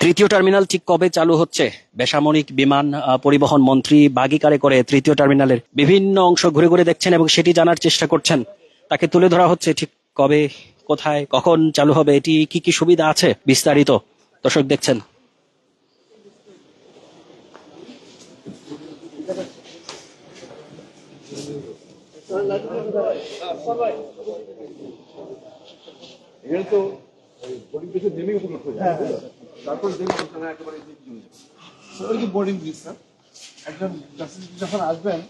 তৃতীয় টার্মিনাল ঠিক কবে চালু হচ্ছে? বেসামরিক বিমান পরিবহন মন্ত্রী বাগি কারে করে তৃতীয় টার্মিনালের বিভিন্ন অংশ ঘুরে ঘুরে দেখছেন এবং সেটি জানার চেষ্টা করছেন। তাকে তুলে ধরা হচ্ছে ঠিক কবে, কোথায়, কখন চালু হবে, এটি কি কি সুবিধা আছে বিস্তারিত দর্শক দেখছেন। বোর্ডিং ব্রিজ স্যার, একজন যখন আসবেন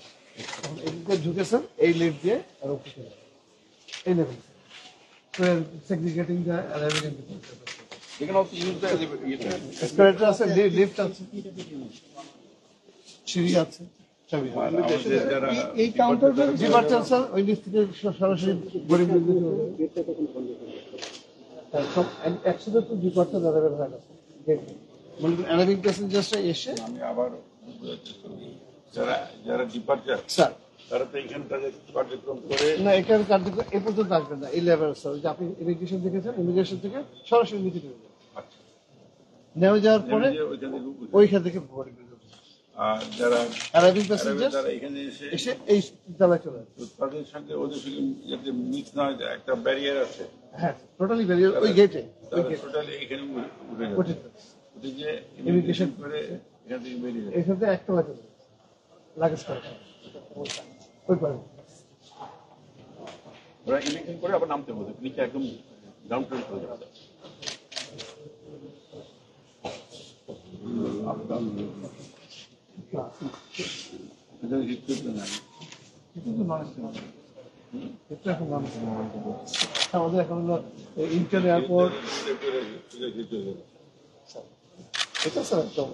তখন এদিকে ঢুকেছেন এই লিফট দিয়ে আর এই লেভেল সেগ্রিগেটিং দ্য অ্যারাইভিং এন্ড এখানে অলসো ইউজ দ্য এসকেলেটর আছে, লিফট আছে, সিঁড়ি আছে, চাবি এই কাউন্টারটা ডিপার্চার স্যার ওই লিফট থেকে সরাসরি বোর্ডিং ব্রিজে সব একসাথে তো ডিপার্চার অ্যারাইভেল হয়ে গেছে মানে অ্যারাইভিং প্যাসেঞ্জার্সরা এসে আমি আবার যারা যারা ডিপার্চার স্যার তারা তো এখানে তাদের কার্যক্রম করে না, এখানে কার্যক্রম এ পর্যন্ত আসবেন না এই লেভেল স্যার। যে আপনি ইমিগ্রেশন দেখেছেন, ইমিগ্রেশন থেকে সরাসরি নিচে নেমে যাবেন, নেমে যাওয়ার পরে ওইখান থেকে আর যারা অ্যারাইভিং প্যাসেঞ্জার যারা এখানে এসে এই তলায় চলে আসবে। তাদের সঙ্গে ওদের সঙ্গে যাতে মিক্স না হয়, একটা ব্যারিয়ার আছে। হ্যাঁ, টোটালি ব্যারিয়ার ওই গেটে, ওই গেট টোটালি এখানে উঠে যাবে, উঠে যে ইমিগ্রেশন করে এখান থেকে বেরিয়ে যাবে। এখান থেকে একতলা চলে লাগেজ করে ওই পারে ওরা ইমিগ্রেশন করে আবার নামতে হবে নিচে, একদম গ্রাউন্ড ফ্লোর চলে যাবে। আমাদের এখন হলো ইন্টার এয়ারপোর্ট, এটা স্যার একদম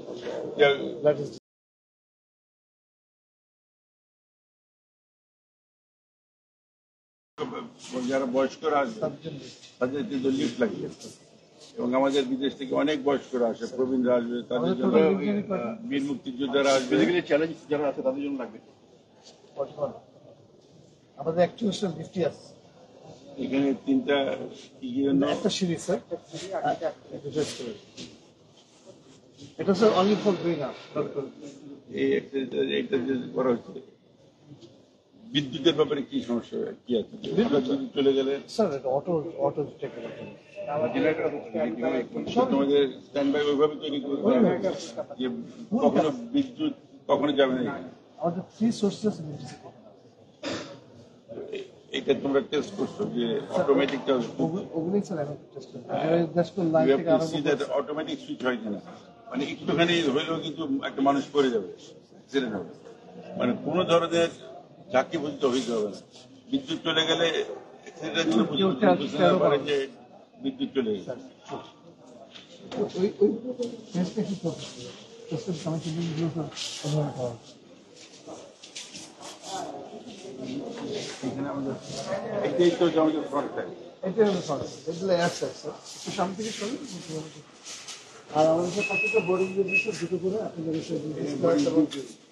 যারা বয়স্করা আসবে তাদের কিন্তু লিফট লাগবে, এবং আমাদের বিদেশ থেকে অনেক বয়স্করা আসে, প্রবীণরা আসবে, তাদের জন্য বীর মুক্তিযোদ্ধারা আসবে, চ্যালেঞ্জ যারা আছে তাদের জন্য লাগবে। আমাদের একচল্লিশটা লিফটই আছে এখানে তিনটা কি একটা সিঁড়ি স্যার, এটা sir only for going up. এইটা যে করা হচ্ছে, বিদ্যুতের ব্যাপারে কি সমস্যা কি আছে? চলে গেলে স্যার এটা অটো তোমাদের স্ট্যান্ড বাই ওইভাবে তৈরি করতে হবে যে কখনো বিদ্যুৎ কখনো যাবে না। আমাদের 3 সোর্সেস এটা তোমরা টেস্ট করছো যে অটোমেটিক অটোমেটিক সুইচ হয় কিনা, মানে একটুখানি হইলেও কিন্তু একটা মানুষ পড়ে যাবে, অ্যাক্সিডেন্ট হবে, মানে কোনো ধরনের ঝাঁকি বুঝতে হইতে হবে না। বিদ্যুৎ চলে গেলে যে বিদ্যুৎ চলে গেছে এখানে আমাদের এটাই তো আমাদের ফ্রন্ট সাইড, এটাই হলো ফ্রন্ট সাইড, এগুলো এয়ার সাইড স্যার। একটু সামনে থেকে সরে, আর আমাদের প্রত্যেকটা বোর্ডিং ব্রিজ দুটো করে আপনাদের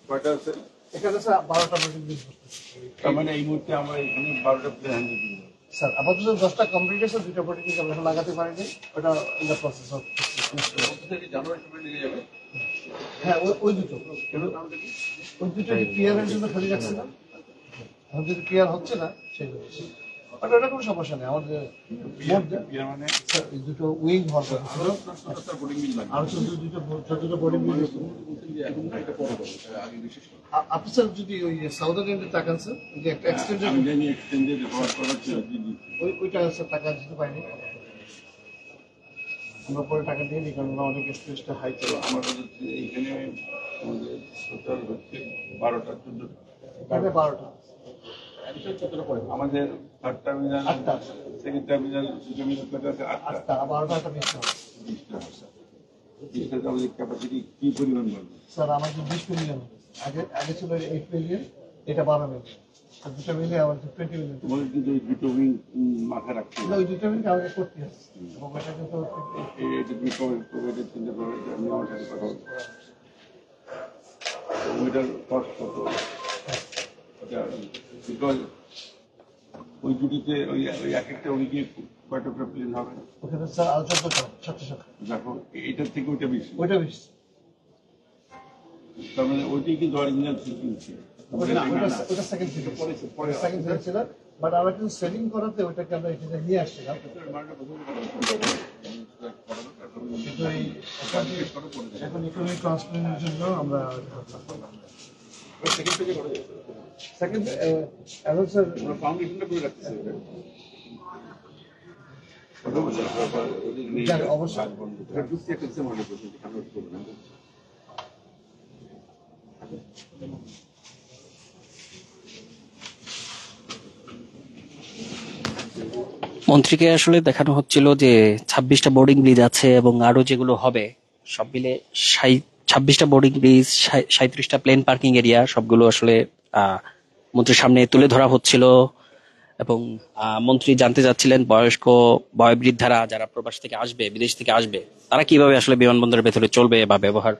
কয়টা আছে এখানে স্যার 12টা বোর্ডিং ব্রিজ। তার মানে এই মুহূর্তে আমরা এখানে 12টা প্লেন হ্যান্ডেল করি স্যার। আপাতত 10টা কমপ্লিট আছে, 2টা বোর্ডিং ব্রিজ আমরা লাগাতে পারিনি, ওটা in the process of January সময় লেগে যাবে। হ্যাঁ, ওই দুটো ক্লিয়ারের জন্য খালি রাখছে না, এখন যদি ক্লিয়ার হচ্ছে না সেই ওটা কোনো সমস্যা নেই। আমাদের মানে দুটো উইং হবে, আর দুটো বোর্ডিং ব্রিজ। আপনি স্যার যদি ওই সাউদার্ন এন্ডে তাকান স্যার, যে একটা এক্সটেন্ডেড ওইটা স্যার টাকা দিতে পারিনি, আমরা পরে টাকা দিয়ে নিই, কারণ অনেক স্পেসটা হাই ছিল। আমার এইখানে আমাদের টোটাল হচ্ছে 12টা 12টা আমাদের থার্ড টার্মিনাল, 8টা, সেকেন্ড টার্মিনাল, দুটো 8টা, 12টা একটা মিস হবে। আমাদের ক্যাপাসিটি কি পরিমাণ বাড়বে স্যার? আমাদের 20 মিলিয়ন, আগে ছিল 8 মিলিয়ন, এটা 12 মিলিয়ন, আর দুটো মিলে আমাদের 20 মিলিয়ন। তোমাদের কিন্তু ওই দুটো উইং মাথায় রাখতে হবে, ওই দুটো মিলে আমাদের করতে হবে, এবং এটা কিন্তু আমি আমার সাথে কথা বলবো। ওইটার কস্ট কত? বিকজ ওই দুটিতে ওই এক একটা উইকে কয়টা করে প্লেন হবে? ওখানে স্যার আরো 14টা, সাথে সাথে দেখো এটার থেকে ওইটা বেশি, ওইটা বেশি। তার মানে ওইটাই কিন্তু অরিজিনাল সিস্টেম ছিল। ওইটা সেকেন্ড থেকে সেকেন্ড থেকে ছিল, বাট আমরা কিন্তু সেটিং করাতে ওইটাকে আমরা এখানে নিয়ে আসছিলাম। কিন্তু এই এখন ইকোনমিক ট্রান্সপ্লেন্টের জন্য আমরা সেকেন্ড এখন স্যার ফাউন্ডেশনটা করে রাখতেছি। অবশ্যই মন্ত্রীকে আসলে দেখানো হচ্ছিল যে 26টা বোর্ডিং ব্রিজ আছে এবং আরো যেগুলো হবে সব মিলে 26টা বোর্ডিং ব্রিজ, 37টা প্লেন পার্কিং এরিয়া, সবগুলো আসলে মন্ত্রীর সামনে তুলে ধরা হচ্ছিল। এবং মন্ত্রী জানতে চাচ্ছিলেন বয়স্ক বয়োবৃদ্ধারা যারা প্রবাস থেকে আসবে, বিদেশ থেকে আসবে, তারা কিভাবে আসলে বিমানবন্দরের ভেতরে চলবে বা ব্যবহার,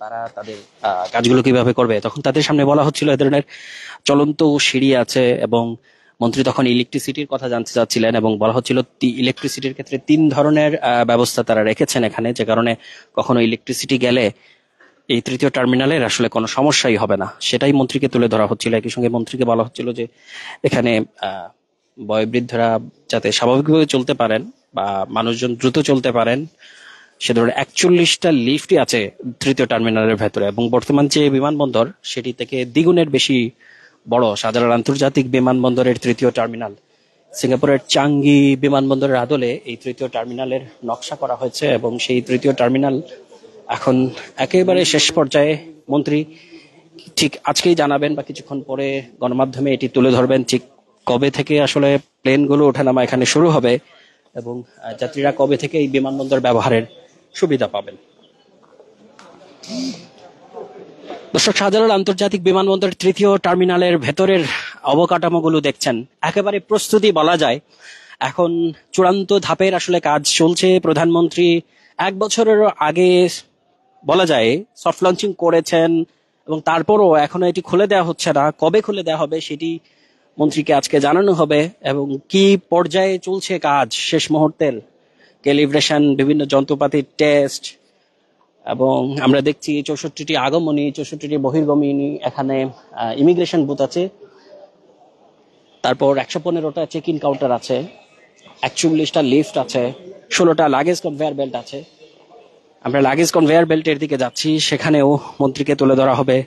তারা তাদের কাজগুলো কিভাবে করবে। তখন তাদের সামনে বলা হচ্ছিল এ ধরনের চলন্ত সিঁড়ি আছে এবং মন্ত্রী তখন ইলেকট্রিসিটির কথা জানতে চাচ্ছিলেন এবং বলা হচ্ছিল ইলেকট্রিসিটির ক্ষেত্রে 3 ধরনের ব্যবস্থা তারা রেখেছেন এখানে, যে কারণে কখনো ইলেকট্রিসিটি গেলে এই তৃতীয় টার্মিনালের আসলে কোনো সমস্যাই হবে না, সেটাই মন্ত্রীকে তুলে ধরা হচ্ছিল। একই সঙ্গে মন্ত্রীকে বলা হচ্ছিল যে এখানে বয়োবৃদ্ধরা যাতে স্বাভাবিকভাবে চলতে পারেন বা মানুষজন দ্রুত চলতে পারেন, সে ধরনের 41টা লিফটই আছে তৃতীয় টার্মিনালের ভেতরে। এবং বর্তমান যে বিমানবন্দর সেটি থেকে দ্বিগুণের বেশি বড় শাহজালাল আন্তর্জাতিক বিমানবন্দরের তৃতীয় টার্মিনাল। সিঙ্গাপুরের চাঙ্গি বিমানবন্দরের আদলে এই তৃতীয় টার্মিনালের নকশা করা হয়েছে এবং সেই তৃতীয় টার্মিনাল এখন একেবারে শেষ পর্যায়ে। মন্ত্রী ঠিক আজকেই জানাবেন বা কিছুক্ষণ পরে গণমাধ্যমে এটি তুলে ধরবেন ঠিক কবে থেকে আসলে প্লেনগুলো ওঠানামা এখানে শুরু হবে এবং যাত্রীরা কবে থেকে এই বিমানবন্দর ব্যবহারের সুবিধা পাবেন। দর্শক, শাহজালাল আন্তর্জাতিক বিমানবন্দরের তৃতীয় টার্মিনালের ভেতরের অবকাঠামোগুলো দেখছেন, একেবারে প্রস্তুতি বলা যায়। এখন চূড়ান্ত ধাপের আসলে কাজ চলছে। প্রধানমন্ত্রী 1 বছরেরও আগে বলা যায় সফট লঞ্চিং করেছেন এবং তারপরও এখনো এটি খুলে দেওয়া হচ্ছে না। কবে খুলে দেওয়া হবে সেটি মন্ত্রীকে আজকে জানানো হবে এবং কি পর্যায়ে চলছে কাজ, শেষ মুহূর্তের ক্যালিব্রেশন, বিভিন্ন যন্ত্রপাতির টেস্ট। এবং আমরা দেখছি 64টি আগমনী, 64টি বহির্গমনী, এখানে ইমিগ্রেশন বুথ আছে, তারপর 115টা চেক ইন কাউন্টার আছে, 41টা লিফট আছে, 16টা লাগেজ কনভেয়ার বেল্ট আছে। আমরা লাগেজ কনভেয়ার বেল্টের দিকে যাচ্ছি, সেখানেও মন্ত্রীকে তুলে ধরা হবে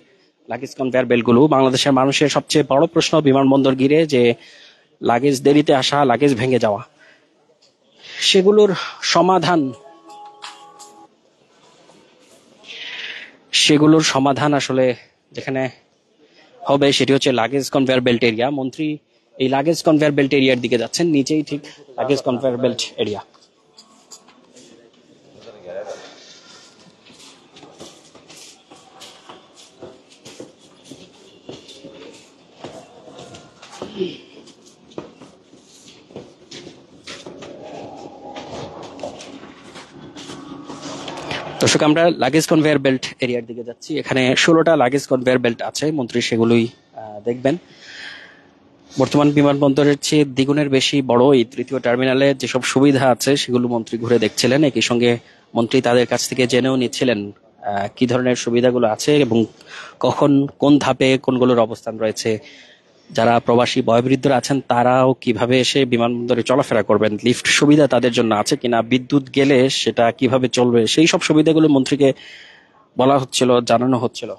লাগেজ কনভেয়ার বেল্টগুলো। বাংলাদেশের মানুষের সবচেয়ে বড় প্রশ্ন বিমানবন্দর ঘিরে যে লাগেজ দেরিতে আসা, লাগেজ ভেঙে যাওয়া, সেগুলোর সমাধান আসলে যেখানে হবে সেটি হচ্ছে লাগেজ কনভেয়ার বেল্ট এরিয়া। মন্ত্রী এই লাগেজ কনভেয়ার বেল্ট এরিয়ার দিকে যাচ্ছেন, নিচেই ঠিক লাগেজ কনভেয়ার বেল্ট এরিয়া। দর্শক, আমরা লাগেজ কনভেয়ার বেল্ট এরিয়ার দিকে যাচ্ছি। এখানে 16টা লাগেজ কনভেয়ার বেল্ট আছে, মন্ত্রী সেগুলোই দেখবেন। বর্তমান বিমানবন্দরের চেয়ে দ্বিগুণের বেশি বড় এই তৃতীয় টার্মিনালে যেসব সুবিধা আছে সেগুলো মন্ত্রী ঘুরে দেখছিলেন। একই সঙ্গে মন্ত্রী তাদের কাছ থেকে জেনেও নিচ্ছিলেন কি ধরনের সুবিধাগুলো আছে এবং কখন কোন ধাপে কোনগুলোর অবস্থান রয়েছে। যারা প্রবাসী বয়োবৃদ্ধরা আছেন তারাও কিভাবে এসে বিমানবন্দরে চলাফেরা করবেন, লিফট সুবিধা তাদের জন্য আছে কিনা, বিদ্যুৎ গেলে সেটা কিভাবে চলবে, সেই সব সুবিধাগুলো মন্ত্রীকে বলা হচ্ছিল, জানানো হচ্ছিল।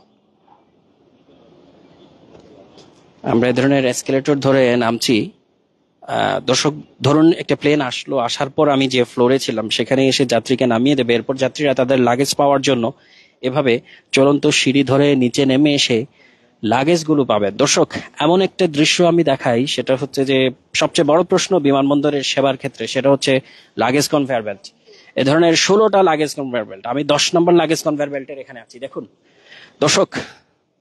আমরা এই ধরনের এসকেলেটর ধরে নামছি। দর্শক, ধরুন একটা প্লেন আসলো, আসার পর আমি যে ফ্লোরে ছিলাম সেখানে এসে যাত্রীকে নামিয়ে দেবে, এরপর যাত্রীরা তাদের লাগেজ পাওয়ার জন্য এভাবে চলন্ত সিঁড়ি ধরে নিচে নেমে এসে লাগেজগুলো পাবে। দর্শক, এমন একটা দৃশ্য আমি দেখাই, সেটা হচ্ছে যে সবচেয়ে বড় প্রশ্ন বিমানবন্দরের সেবার ক্ষেত্রে, সেটা হচ্ছে লাগেজ কনভেয়ার বেল্ট। এ ধরনের 16টা লাগেজ কনভেয়ার বেল্ট, আমি 10 নম্বর লাগেজ কনভেয়ার বেল্টের এখানে আছি। দেখুন দর্শক,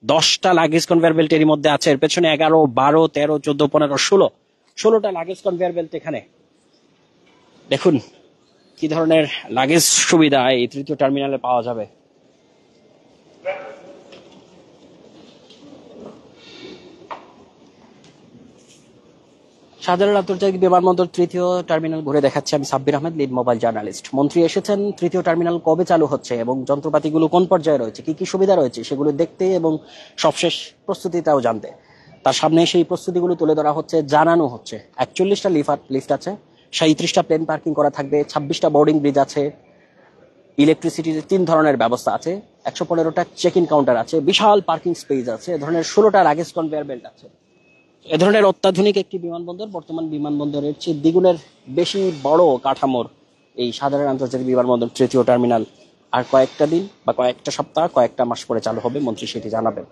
10টা লাগেজ কনভেয়ার বেল্ট এর মধ্যে আছে, এর পেছনে 11, 12, 13, 14, 15, 16টা লাগেজ কনভেয়ার বেল্ট এখানে। দেখুন কি ধরনের লাগেজ সুবিধা এই তৃতীয় টার্মিনালে পাওয়া যাবে। শাহজালাল আন্তর্জাতিক বিমানবন্দর তৃতীয় টার্মিনাল ঘুরে দেখাচ্ছে আমি Sabbir Ahmed, lead mobile journalist. মন্ত্রী এসেছেন, তৃতীয় টার্মিনাল কবে চালু হচ্ছে এবং যন্ত্রপাতিগুলো কোন পর্যায়ে রয়েছে, কি কি সুবিধা রয়েছে সেগুলো দেখতে এবং সবশেষ প্রস্তুতিটাও জানতে তার সামনে সেই প্রস্তুতিগুলো তুলে ধরা হচ্ছে, জানানো হচ্ছে। 41টা লিফট আছে, 37টা প্লেন পার্কিং করা থাকবে, 26টা বোর্ডিং ব্রিজ আছে, ইলেকট্রিসিটির 3 ধরনের ব্যবস্থা আছে, 115টা চেক ইন কাউন্টার আছে, বিশাল পার্কিং স্পেস আছে, এ ধরনের 16টা লাগেজ কনভেয়ার বেল্ট আছে। এ ধরনের অত্যাধুনিক একটি বিমানবন্দর, বর্তমান বিমানবন্দরের চেয়ে দ্বিগুণের বেশি বড় কাঠামোর এই শাহজালাল আন্তর্জাতিক বিমানবন্দর তৃতীয় টার্মিনাল আর কয়েকটা দিন বা কয়েকটা সপ্তাহ, কয়েকটা মাস পরে চালু হবে, মন্ত্রী সেটি জানাবেন।